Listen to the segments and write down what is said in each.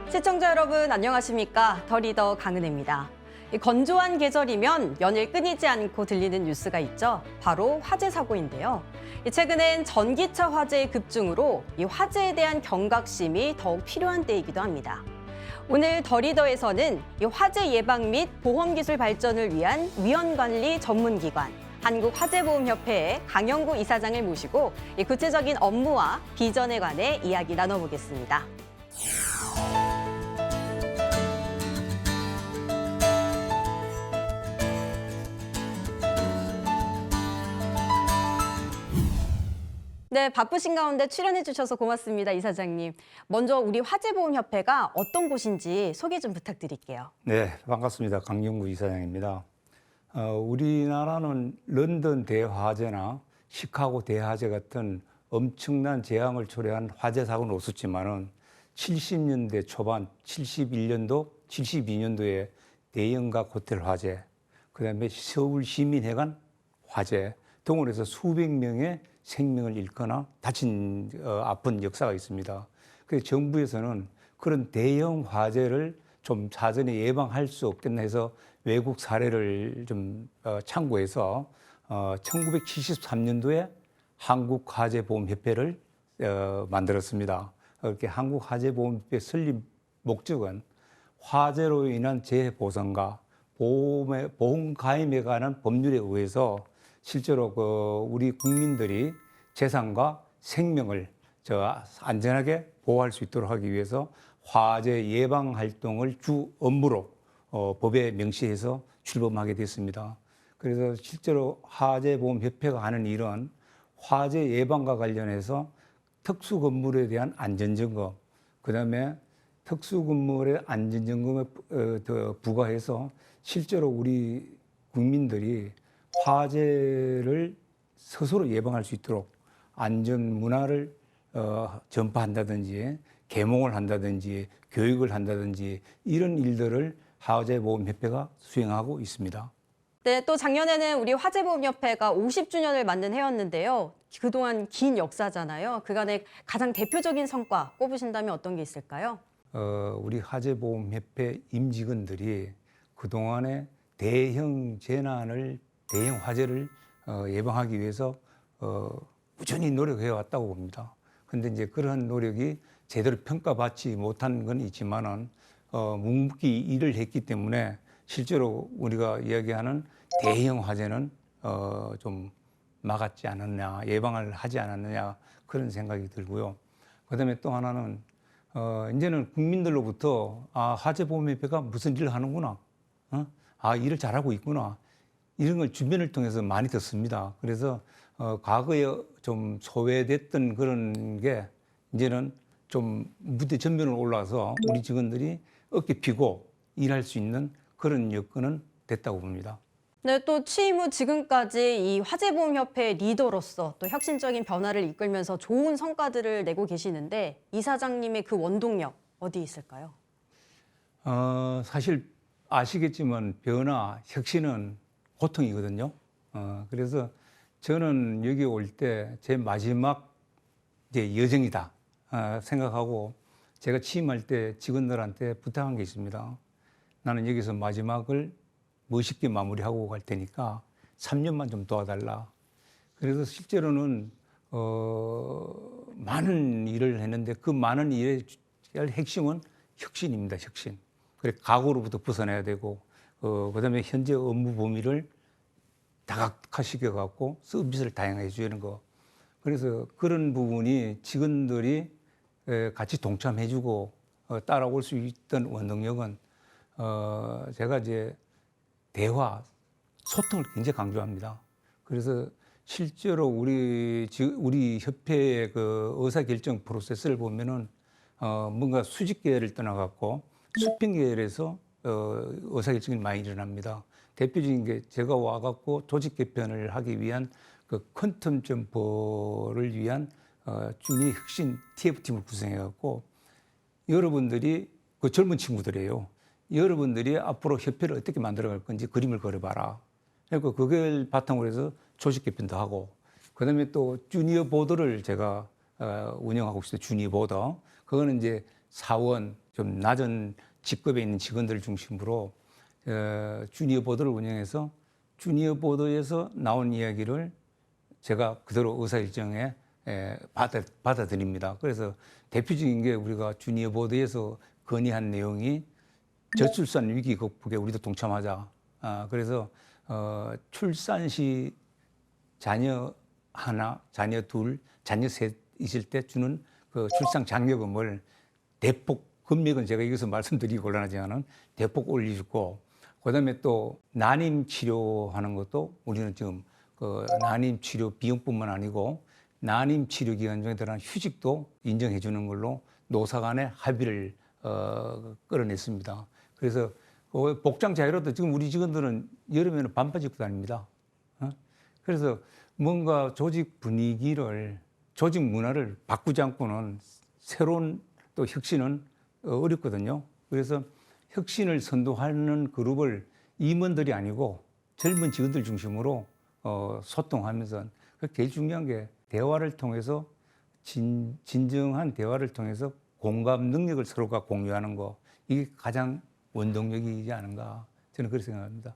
시청자 여러분 안녕하십니까? 더 리더 강은혜입니다. 이 건조한 계절이면 연일 끊이지 않고 들리는 뉴스가 있죠. 바로 화재 사고인데요. 최근엔 전기차 화재의 급증으로 이 화재에 대한 경각심이 더욱 필요한 때이기도 합니다. 오늘 더 리더에서는 이 화재 예방 및 보험 기술 발전을 위한 위험관리 전문기관 한국화재보험협회의 강영구 이사장을 모시고 이 구체적인 업무와 비전에 관해 이야기 나눠보겠습니다. 네, 바쁘신 가운데 출연해 주셔서 고맙습니다, 이사장님. 먼저 우리 화재보험협회가 어떤 곳인지 소개 좀 부탁드릴게요. 네, 반갑습니다. 강영구 이사장입니다. 우리나라는 런던 대화재나 시카고 대화재 같은 엄청난 재앙을 초래한 화재 사고는 없었지만은 70년대 초반, 71년도, 72년도에 대형각 호텔 화재, 그다음에 서울 시민회관 화재 등으로 해서 수백 명의 생명을 잃거나 다친 아픈 역사가 있습니다. 그래서 정부에서는 그런 대형 화재를 좀 사전에 예방할 수 없겠나 해서 외국 사례를 좀 참고해서 1973년도에 한국화재보험협회를 만들었습니다. 이렇게 한국화재보험협회 설립 목적은 화재로 인한 재해 보상과 보험 가입에 관한 법률에 의해서 실제로 우리 국민들이 재산과 생명을 안전하게 보호할 수 있도록 하기 위해서 화재 예방 활동을 주 업무로 법에 명시해서 출범하게 됐습니다. 그래서 실제로 화재보험협회가 하는 일은 화재 예방과 관련해서 특수 건물에 대한 안전점검, 그다음에 특수 건물의 안전점검에 더 부과해서 실제로 우리 국민들이 화재를 스스로 예방할 수 있도록 안전 문화를 전파한다든지 계몽을 한다든지 교육을 한다든지 이런 일들을 화재보험협회가 수행하고 있습니다. 네, 또 작년에는 우리 화재보험협회가 50주년을 맞는 해였는데요. 그동안 긴 역사잖아요. 그간의 가장 대표적인 성과 꼽으신다면 어떤 게 있을까요? 우리 화재보험협회 임직원들이 그동안의 대형 재난을 대형 화재를 예방하기 위해서 꾸준히 노력해 왔다고 봅니다. 근데 이제 그런 노력이 제대로 평가받지 못한 건 있지만은 묵묵히 일을 했기 때문에 실제로 우리가 이야기하는 대형 화재는 좀 막았지 않았냐, 예방을 하지 않았느냐 그런 생각이 들고요. 그다음에 또 하나는 이제는 국민들로부터 화재보험협회가 무슨 일을 하는구나, 일을 잘하고 있구나. 이런 걸 주변을 통해서 많이 듣습니다. 그래서 과거에 좀 소외됐던 그런 게 이제는 좀 무대 전면으로 올라와서 우리 직원들이 어깨 펴고 일할 수 있는 그런 여건은 됐다고 봅니다. 네, 또 취임 후 지금까지 이 화재보험협회 리더로서 또 혁신적인 변화를 이끌면서 좋은 성과들을 내고 계시는데 이사장님의 그 원동력 어디 있을까요? 사실 아시겠지만 변화, 혁신은 고통이거든요. 그래서 저는 여기 올 때 제 마지막 이제 여정이다 생각하고 제가 취임할 때 직원들한테 부탁한 게 있습니다. 나는 여기서 마지막을 멋있게 마무리하고 갈 테니까 3년만 좀 도와달라. 그래서 실제로는 많은 일을 했는데 그 많은 일의 핵심은 혁신입니다. 혁신. 그래 과거로부터 벗어나야 되고 그다음에 현재 업무 범위를 다각화시켜 갖고 서비스를 다양하게 주는 거. 그래서 그런 부분이 직원들이 같이 동참해주고 따라올 수 있던 원동력은 제가 이제 대화, 소통을 굉장히 강조합니다. 그래서 실제로 우리 협회의 그 의사결정 프로세스를 보면은 뭔가 수직 계열을 떠나갖고 수평 계열에서 의사결정이 많이 일어납니다. 대표적인 게 제가 와갖고 조직 개편을 하기 위한 그 퀀텀 점퍼를 위한 준이 혁신 TF팀을 구성해갖고 여러분들이 그 젊은 친구들이에요. 여러분들이 앞으로 협회를 어떻게 만들어갈 건지 그림을 그려봐라. 그러니까 그걸 바탕으로 해서 조직 개편도 하고, 그다음에 또 주니어 보드를 제가 운영하고 있어요. 주니어 보드. 그거는 이제 사원 좀 낮은 직급에 있는 직원들을 중심으로 주니어 보드를 운영해서 주니어 보드에서 나온 이야기를 제가 그대로 의사일정에 받아들입니다. 그래서 대표적인 게 우리가 주니어 보드에서 건의한 내용이 저출산 위기 극복에 우리도 동참하자. 그래서 출산 시 자녀 하나, 자녀 둘, 자녀 셋 있을 때 주는 그 출산 장려금을 대폭, 금액은 제가 여기서 말씀드리기 곤란하지만은 대폭 올려주고, 그다음에 또 난임 치료하는 것도 우리는 지금 그 난임 치료 비용뿐만 아니고 난임 치료 기간 중에 들어간 휴직도 인정해 주는 걸로 노사 간의 합의를 끌어냈습니다. 그래서 복장 자유로도 지금 우리 직원들은 여름에는 반바지 입고 다닙니다. 그래서 뭔가 조직 분위기를, 조직 문화를 바꾸지 않고는 새로운 또 혁신은 어렵거든요. 그래서 혁신을 선도하는 그룹을 임원들이 아니고 젊은 직원들 중심으로 소통하면서, 제일 중요한 게 대화를 통해서 진정한 대화를 통해서 공감 능력을 서로가 공유하는 거, 이게 가장 원동력이지 않은가, 저는 그렇게 생각합니다.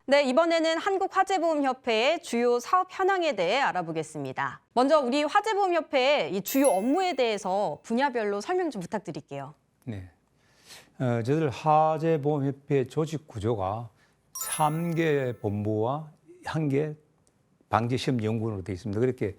네, 이번에는 한국화재보험협회의 주요 사업 현황에 대해 알아보겠습니다. 먼저 우리 화재보험협회의 이 주요 업무에 대해서 분야별로 설명 좀 부탁드릴게요. 네. 저희들 화재보험협회 조직 구조가 3개 본부와 1개 방재시험연구원으로 되어 있습니다. 그렇게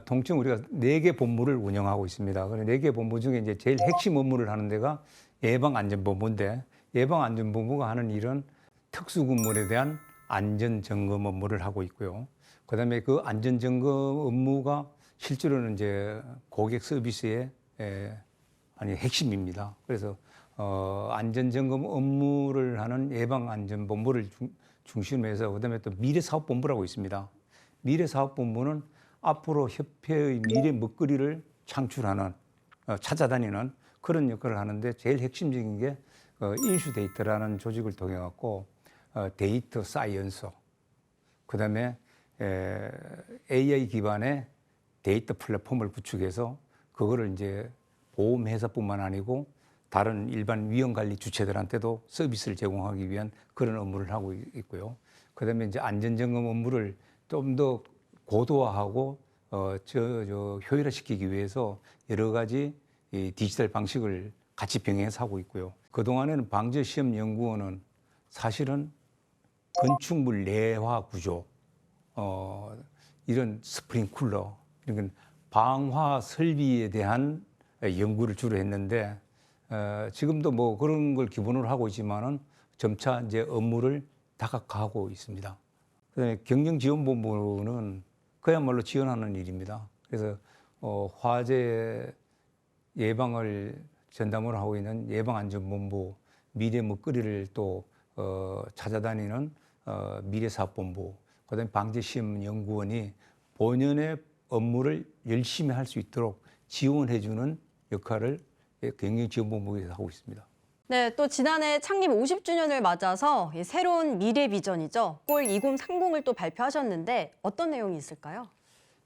통칭 우리가 4개 본부를 운영하고 있습니다. 그래서 4개 본부 중에 이제 제일 핵심 업무를 하는 데가 예방안전본부인데, 예방안전본부가 하는 일은 특수군물에 대한 안전점검 업무를 하고 있고요. 그다음에 그 안전점검 업무가 실제로는 이제 고객 서비스의 핵심입니다. 그래서 안전점검 업무를 하는 예방안전본부를 중심으로 해서, 그다음에 또 미래사업본부라고 있습니다. 미래사업본부는 앞으로 협회의 미래 먹거리를 창출하는, 찾아다니는 그런 역할을 하는데, 제일 핵심적인 게 인수데이터라는 조직을 통해 갖고 데이터 사이언서, 그다음에 AI 기반의 데이터 플랫폼을 구축해서 그거를 이제 보험회사뿐만 아니고 다른 일반 위험관리 주체들한테도 서비스를 제공하기 위한 그런 업무를 하고 있고요. 그다음에 이제 안전점검 업무를 좀 더 고도화하고 효율화시키기 위해서 여러 가지 이 디지털 방식을 같이 병행해서 하고 있고요. 그동안에는 방재시험연구원은 사실은 건축물 내화 구조, 이런 스프링쿨러, 이런 방화 설비에 대한 연구를 주로 했는데, 지금도 뭐 그런 걸 기본으로 하고 있지만은 점차 이제 업무를 다각화하고 있습니다. 그다음에 경영지원본부는 그야말로 지원하는 일입니다. 그래서 화재 예방을 전담으로 하고 있는 예방안전본부, 미래 먹거리를 또 찾아다니는 미래사업본부, 그다음에 방재시험연구원이 본연의 업무를 열심히 할 수 있도록 지원해주는 역할을 경영지원본부에서 하고 있습니다. 네, 또 지난해 창립 50주년을 맞아서 이 새로운 미래 비전이죠. 골 2030을 또 발표하셨는데 어떤 내용이 있을까요?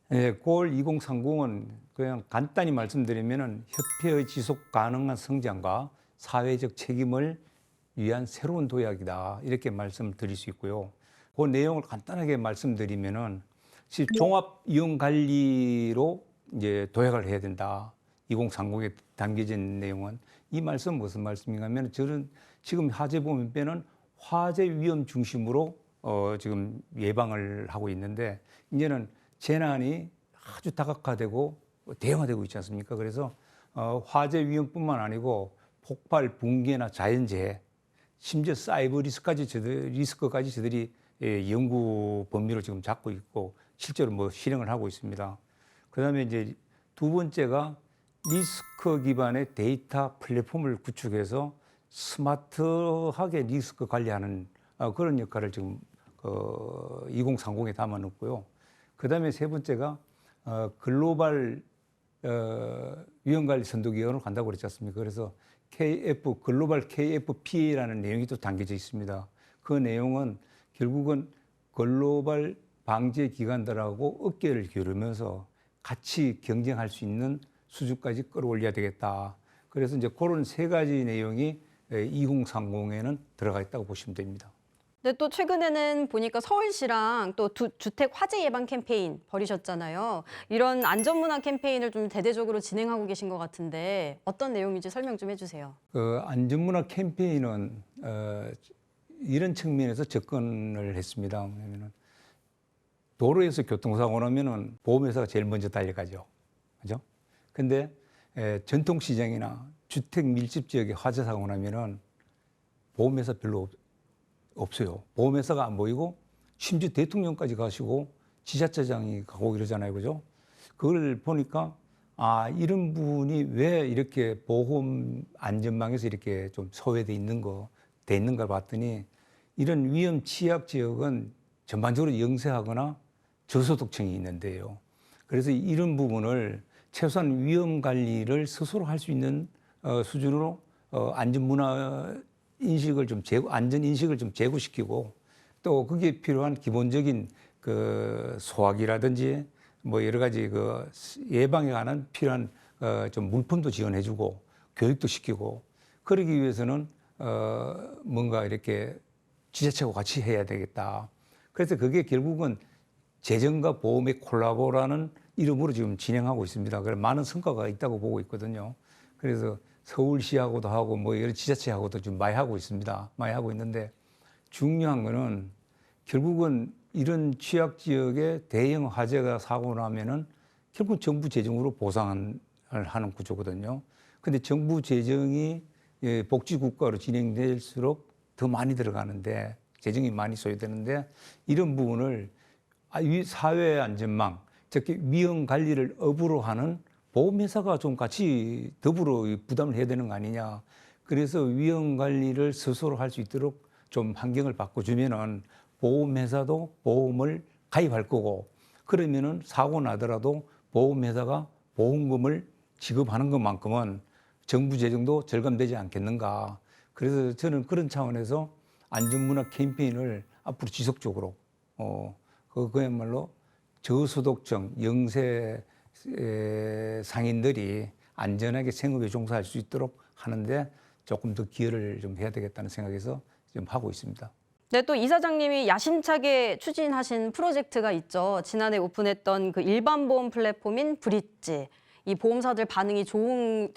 네, 골 2030은 그냥 간단히 말씀드리면은 협회의 지속 가능한 성장과 사회적 책임을 위한 새로운 도약이다, 이렇게 말씀을 드릴 수 있고요. 그 내용을 간단하게 말씀드리면은 종합 이용 관리로 이제 도약을 해야 된다. 2030에 담겨진 내용은 이 말씀 무슨 말씀이냐면, 저는 지금 화재보험협회는 화재 위험 중심으로 지금 예방을 하고 있는데, 이제는 재난이 아주 다각화되고 대형화되고 있지 않습니까? 그래서 화재 위험뿐만 아니고 폭발, 붕괴나 자연재해, 심지어 사이버 리스크까지 저들이 연구 범위로 지금 잡고 있고 실제로 뭐 실행을 하고 있습니다. 그다음에 이제 두 번째가 리스크 기반의 데이터 플랫폼을 구축해서 스마트하게 리스크 관리하는 그런 역할을 지금 2030에 담아놓고요. 그다음에 세 번째가 글로벌 위험관리 선도기관으로 간다고 그랬지 않습니까? 그래서 글로벌 KFPA라는 내용이 또 담겨져 있습니다. 그 내용은 결국은 글로벌 방제 기관들하고 어깨를 기울이면서 같이 경쟁할 수 있는 수준까지 끌어올려야 되겠다. 그래서 이제 그런 세 가지 내용이 2030에는 들어가 있다고 보시면 됩니다. 근데 또 최근에는 보니까 서울시랑 또 주택 화재 예방 캠페인 벌이셨잖아요. 이런 안전문화 캠페인을 좀 대대적으로 진행하고 계신 것 같은데 어떤 내용인지 설명 좀 해주세요. 안전문화 캠페인은 이런 측면에서 접근을 했습니다. 왜냐하면 도로에서 교통사고 나면은 보험회사가 제일 먼저 달려가죠. 그죠? 근데 전통시장이나 주택 밀집 지역에 화재 사고 나면은 보험회사 별로 없어요. 보험회사가 안 보이고 심지어 대통령까지 가시고 지자체장이 가고 이러잖아요. 그죠? 그걸 보니까 이런 분이 왜 이렇게 보험 안전망에서 이렇게 좀 소외돼 있는가 봤더니 이런 위험 취약 지역은 전반적으로 영세하거나 저소득층이 있는데요. 그래서 이런 부분을 최소한 위험 관리를 스스로 할 수 있는 수준으로 안전 인식을 좀 제고시키고 또 그게 필요한 기본적인 소화기라든지 뭐 여러 가지 예방에 관한 필요한 좀 물품도 지원해주고 교육도 시키고 그러기 위해서는 뭔가 이렇게 지자체와 같이 해야 되겠다. 그래서 그게 결국은 재정과 보험의 콜라보라는 이름으로 지금 진행하고 있습니다. 그래서 많은 성과가 있다고 보고 있거든요. 그래서 서울시하고도 하고 뭐 여러 지자체하고도 좀 많이 하고 있습니다. 많이 하고 있는데 중요한 거는 결국은 이런 취약 지역에 대형 화재가 사고 나면은 결국 정부 재정으로 보상을 하는 구조거든요. 근데 정부 재정이 복지국가로 진행될수록 더 많이 들어가는데 재정이 많이 소요되는데 이런 부분을 사회 안전망, 특히 위험 관리를 업으로 하는 보험회사가 좀 같이 더불어 부담을 해야 되는 거 아니냐. 그래서 위험 관리를 스스로 할 수 있도록 좀 환경을 바꿔주면은 보험회사도 보험을 가입할 거고 그러면은 사고 나더라도 보험회사가 보험금을 지급하는 것만큼은 정부 재정도 절감되지 않겠는가. 그래서 저는 그런 차원에서 안전문화 캠페인을 앞으로 지속적으로 그야말로 저소득층 영세 상인들이 안전하게 생업에 종사할 수 있도록 하는데 조금 더 기여를 좀 해야 되겠다는 생각에서 지금 하고 있습니다. 네, 또 이사장님이 야심차게 추진하신 프로젝트가 있죠. 지난해 오픈했던 그 일반 보험 플랫폼인 브릿지. 이 보험사들 반응이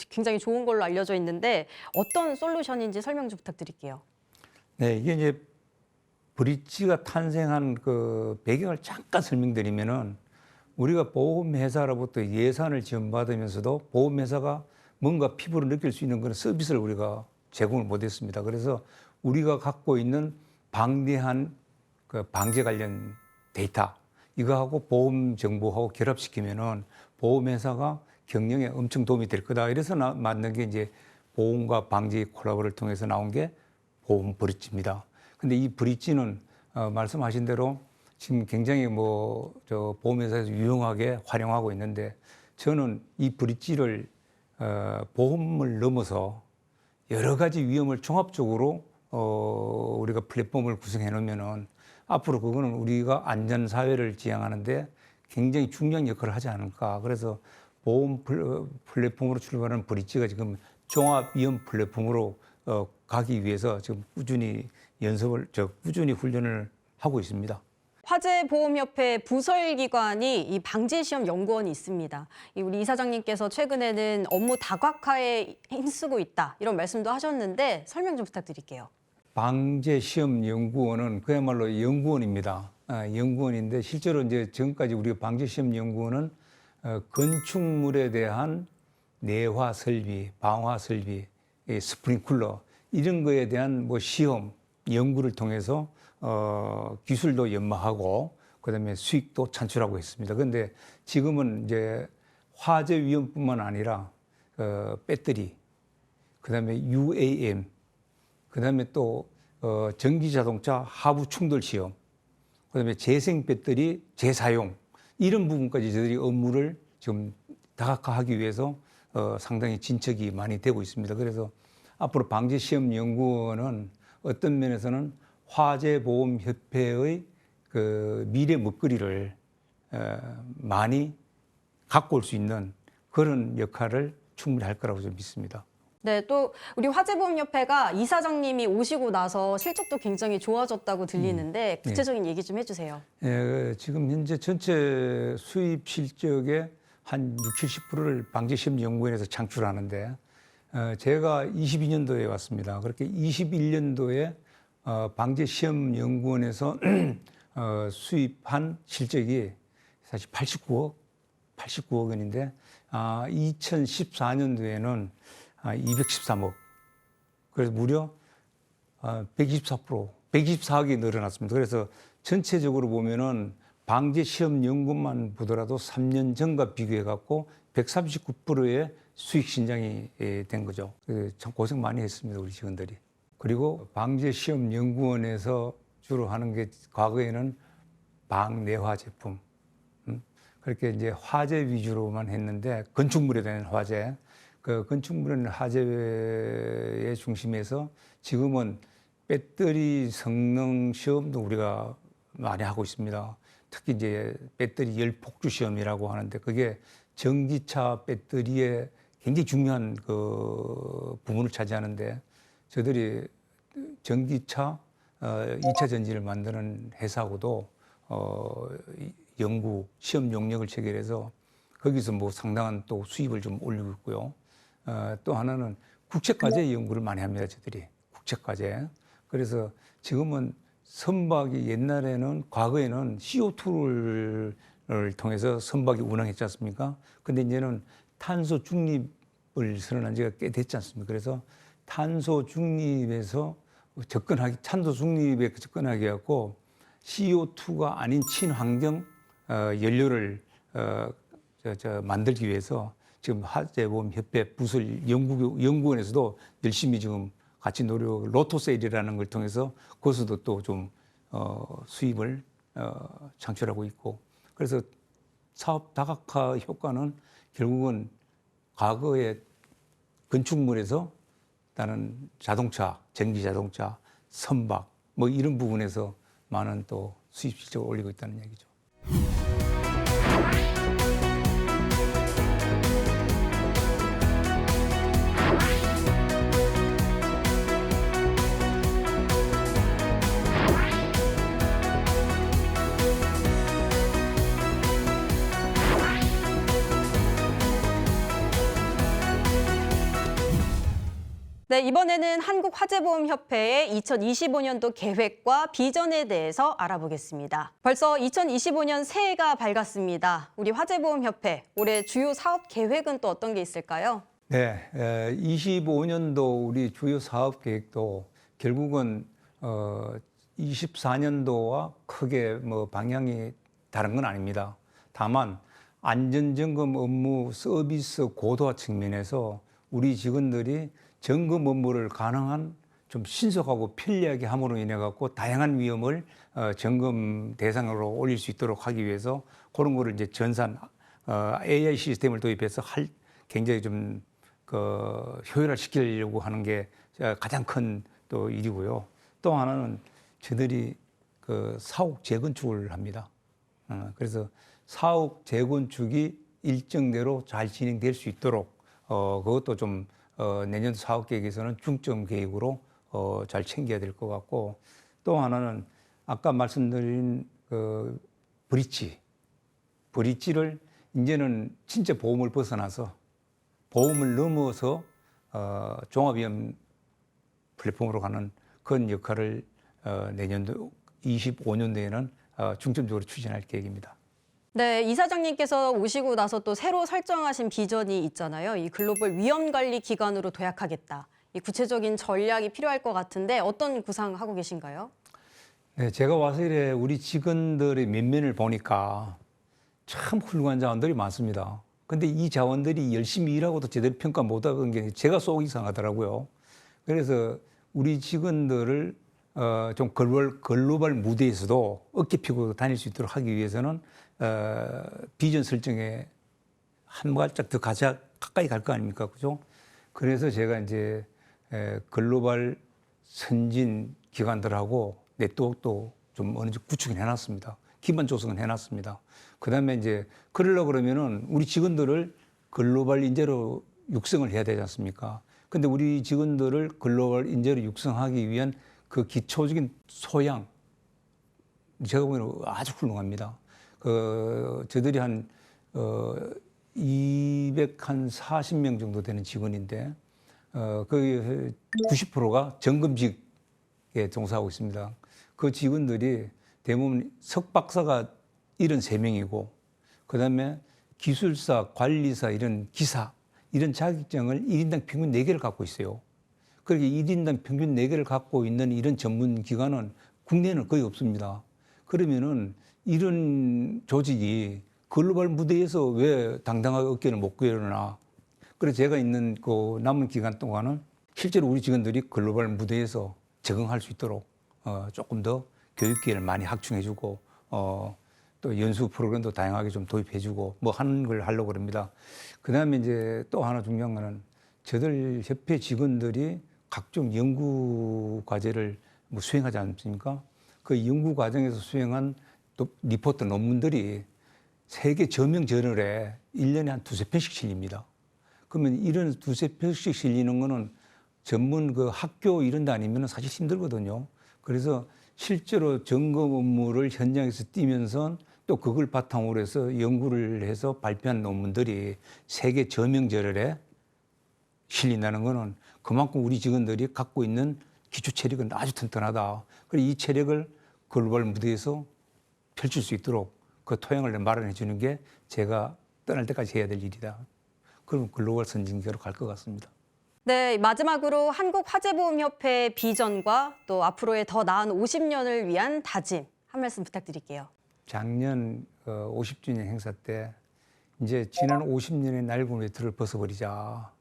굉장히 좋은 걸로 알려져 있는데 어떤 솔루션인지 설명 좀 부탁드릴게요. 네, 이게 이제 브릿지가 탄생한 그 배경을 잠깐 설명드리면은 우리가 보험회사로부터 예산을 지원받으면서도 보험회사가 뭔가 피부로 느낄 수 있는 그런 서비스를 우리가 제공을 못했습니다. 그래서 우리가 갖고 있는 방대한 그 방제 관련 데이터 이거하고 보험 정보하고 결합시키면은 보험회사가 경영에 엄청 도움이 될 거다. 이래서 만든 게 이제 보험과 방제 콜라보를 통해서 나온 게 보험 브릿지입니다. 근데 이 브릿지는 말씀하신 대로 지금 굉장히 보험회사에서 유용하게 활용하고 있는데 저는 이 브릿지를 보험을 넘어서 여러 가지 위험을 종합적으로 우리가 플랫폼을 구성해 놓으면은 앞으로 그거는 우리가 안전 사회를 지향하는데 굉장히 중요한 역할을 하지 않을까. 그래서 보험 플랫폼으로 출발하는 브릿지가 지금 종합 위험 플랫폼으로 가기 위해서 지금 꾸준히 꾸준히 훈련을 하고 있습니다. 화재보험협회 부설기관이 이 방재시험 연구원이 있습니다. 우리 이사장님께서 최근에는 업무 다각화에 힘쓰고 있다 이런 말씀도 하셨는데 설명 좀 부탁드릴게요. 방재시험연구원은 그야말로 연구원입니다. 연구원인데 실제로 이제 지금까지 우리가 방재시험연구원은 건축물에 대한 내화 설비, 방화 설비, 스프링클러 이런 거에 대한 뭐 시험, 연구를 통해서 기술도 연마하고 그다음에 수익도 창출하고 있습니다. 그런데 지금은 이제 화재 위험뿐만 아니라 배터리, 그다음에 UAM, 그다음에 또 전기 자동차 하부 충돌 시험, 그다음에 재생 배터리 재사용 이런 부분까지 저희들이 업무를 지금 다각화하기 위해서 상당히 진척이 많이 되고 있습니다. 그래서 앞으로 방재시험연구원은 어떤 면에서는 화재보험협회의 그 미래 먹거리를 많이 갖고 올 수 있는 그런 역할을 충분히 할 거라고 저는 믿습니다. 네, 또 우리 화재보험협회가 이사장님이 오시고 나서 실적도 굉장히 좋아졌다고 들리는데 구체적인 얘기 좀 해주세요. 지금 현재 전체 수입 실적의 한 60~70%를 방재시험연구원에서 창출하는데 제가 22년도에 왔습니다. 그렇게 21년도에 방재시험연구원에서 수입한 실적이 사실 89억 원인데 2014년도에는 213억. 그래서 무려 124%, 124억이 늘어났습니다. 그래서 전체적으로 보면은 방재시험연구만 보더라도 3년 전과 비교해 갖고 139%의 수익 신장이 된 거죠. 참 고생 많이 했습니다, 우리 직원들이. 그리고 방재시험연구원에서 주로 하는 게 과거에는 방내화 제품, 그렇게 이제 화재 위주로만 했는데 건축물에 대한 화재, 그 건축물에 대한 화재의 중심에서 지금은 배터리 성능 시험도 우리가 많이 하고 있습니다. 특히 이제 배터리 열 폭주 시험이라고 하는데 그게 전기차 배터리의 굉장히 중요한 그 부분을 차지하는데 저희들이 전기차 2차 전지를 만드는 회사하고도 연구 시험 용역을 체결해서 거기서 뭐 상당한 또 수입을 좀 올리고 있고요. 또 하나는 국책과제 연구를 많이 합니다, 저희들이. 국책과제. 그래서 지금은 선박이 옛날에는 과거에는 CO2를 통해서 선박이 운항했지 않습니까? 근데 이제는 탄소 중립을 선언한 지가 꽤 됐지 않습니까? 그래서 탄소 중립에 접근하게 해갖고 CO2가 아닌 친환경 연료를 만들기 위해서 지금 화재보험협회 부설 연구원에서도 열심히 지금 같이 로토세일이라는 걸 통해서 거기서도 또 좀 수입을 창출하고 있고 그래서 사업 다각화 효과는 결국은 과거의 건축물에서 나는 자동차, 전기 자동차, 선박 뭐 이런 부분에서 많은 또 수입 실적을 올리고 있다는 얘기죠. 네, 이번에는 한국화재보험협회의 2025년도 계획과 비전에 대해서 알아보겠습니다. 벌써 2025년 새해가 밝았습니다. 우리 화재보험협회 올해 주요 사업 계획은 또 어떤 게 있을까요? 네, 25년도 우리 주요 사업 계획도 결국은 24년도와 크게 뭐 방향이 다른 건 아닙니다. 다만 안전점검 업무 서비스 고도화 측면에서 우리 직원들이 점검 업무를 가능한 좀 신속하고 편리하게 함으로 인해 갖고 다양한 위험을 점검 대상으로 올릴 수 있도록 하기 위해서 그런 거를 이제 전산 AI 시스템을 도입해서 굉장히 좀 효율화시키려고 하는 게 가장 큰 또 일이고요. 또 하나는 저희들이 사옥 재건축을 합니다. 그래서 사옥 재건축이 일정대로 잘 진행될 수 있도록 그것도 좀 내년 사업 계획에서는 중점 계획으로 잘 챙겨야 될 것 같고 또 하나는 아까 말씀드린 브릿지를 이제는 진짜 보험을 벗어나서 보험을 넘어서 종합위험 플랫폼으로 가는 그런 역할을 내년도 25년도에는 중점적으로 추진할 계획입니다. 네, 이사장님께서 오시고 나서 또 새로 설정하신 비전이 있잖아요. 이 글로벌 위험관리 기관으로 도약하겠다. 이 구체적인 전략이 필요할 것 같은데 어떤 구상하고 계신가요? 네, 제가 와서 이래 우리 직원들의 면면을 보니까 참 훌륭한 자원들이 많습니다. 근데 이 자원들이 열심히 일하고도 제대로 평가 못하는 게 제가 속이 상하더라고요. 그래서 우리 직원들을 좀 글로벌 무대에서도 어깨 펴고 다닐 수 있도록 하기 위해서는 비전 설정에 한 발짝 더 가까이 갈 거 아닙니까? 그죠? 그래서 제가 이제 글로벌 선진 기관들하고 네트워크도 좀 어느 정도 구축을 해놨습니다. 기반 조성은 해놨습니다. 그 다음에 이제 그러려고 그러면은 우리 직원들을 글로벌 인재로 육성을 해야 되지 않습니까? 근데 우리 직원들을 글로벌 인재로 육성하기 위한 그 기초적인 소양, 제가 보기에는 아주 훌륭합니다. 저들이 한 240명 정도 되는 직원인데, 그 90%가 정금직에 종사하고 있습니다. 그 직원들이 대부분 석박사가 73명이고, 그 다음에 기술사, 관리사, 이런 기사, 이런 자격증을 1인당 평균 4개를 갖고 있어요. 그렇게 1인당 평균 4개를 갖고 있는 이런 전문 기관은 국내에는 거의 없습니다. 그러면은 이런 조직이 글로벌 무대에서 왜 당당하게 어깨를 못 꿰려나. 그래서 제가 있는 그 남은 기간 동안은 실제로 우리 직원들이 글로벌 무대에서 적응할 수 있도록 조금 더 교육 기회를 많이 확충해주고 또 연수 프로그램도 다양하게 좀 도입해주고 뭐 하는 걸 하려고 합니다. 그다음에 이제 또 하나 중요한 거는 저들 협회 직원들이 각종 연구 과제를 뭐 수행하지 않습니까? 그 연구 과정에서 수행한 또 리포트 논문들이 세계 저명 저널에 1년에 한 두세 편씩 실립니다. 그러면 이런 두세 편씩 실리는 거는 전문 그 학교 이런 데 아니면 사실 힘들거든요. 그래서 실제로 점검 업무를 현장에서 뛰면서 또 그걸 바탕으로 해서 연구를 해서 발표한 논문들이 세계 저명 저널에 실린다는 거는 그만큼 우리 직원들이 갖고 있는 기초 체력은 아주 튼튼하다. 그리고 이 체력을 글로벌 무대에서 펼칠 수 있도록 그 토양을 마련해 주는 게 제가 떠날 때까지 해야 될 일이다. 그럼 글로벌 선진기가로 갈 것 같습니다. 네, 마지막으로 한국화재보험협회의 비전과 또 앞으로의 더 나은 50년을 위한 다짐 한 말씀 부탁드릴게요. 작년 50주년 행사 때 이제 지난 50년의 낡은 외투를 벗어버리자.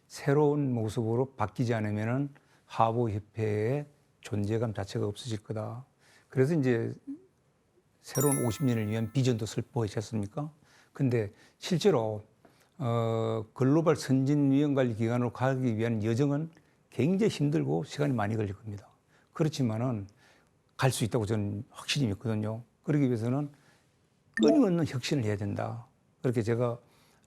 새로운 모습으로 바뀌지 않으면은 하보협회의 존재감 자체가 없어질 거다. 그래서 이제 새로운 50년을 위한 비전도 설포하지 않습니까? 근데 실제로 글로벌 선진위험관리기관으로 가기 위한 여정은 굉장히 힘들고 시간이 많이 걸릴 겁니다. 그렇지만은 갈 수 있다고 저는 확신이 있거든요. 그러기 위해서는 끊임없는 혁신을 해야 된다. 그렇게 제가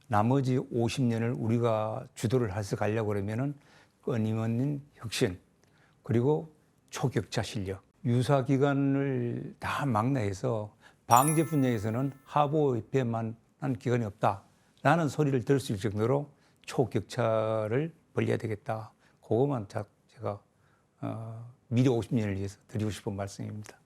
나머지 50년을 우리가 주도를 해서 가려고 그러면은 끊임없는 혁신, 그리고 초격차 실력, 유사기관을 다 망라해서 방제 분야에서는 하보협회만 한 기관이 없다. 라는 소리를 들을 수 있을 정도로 초격차를 벌려야 되겠다. 그것만 제가 미래 50년을 위해서 드리고 싶은 말씀입니다.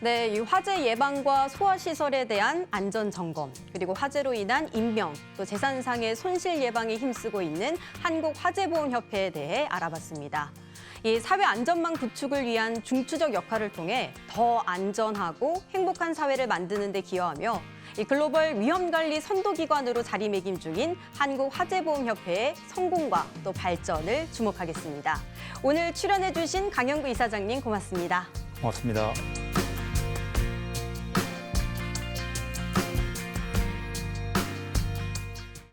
네, 이 화재 예방과 소화 시설에 대한 안전 점검, 그리고 화재로 인한 인명, 또 재산상의 손실 예방에 힘쓰고 있는 한국화재보험협회에 대해 알아봤습니다. 이 사회 안전망 구축을 위한 중추적 역할을 통해 더 안전하고 행복한 사회를 만드는 데 기여하며 이 글로벌 위험관리 선도기관으로 자리매김 중인 한국화재보험협회의 성공과 또 발전을 주목하겠습니다. 오늘 출연해주신 강영구 이사장님 고맙습니다. 고맙습니다.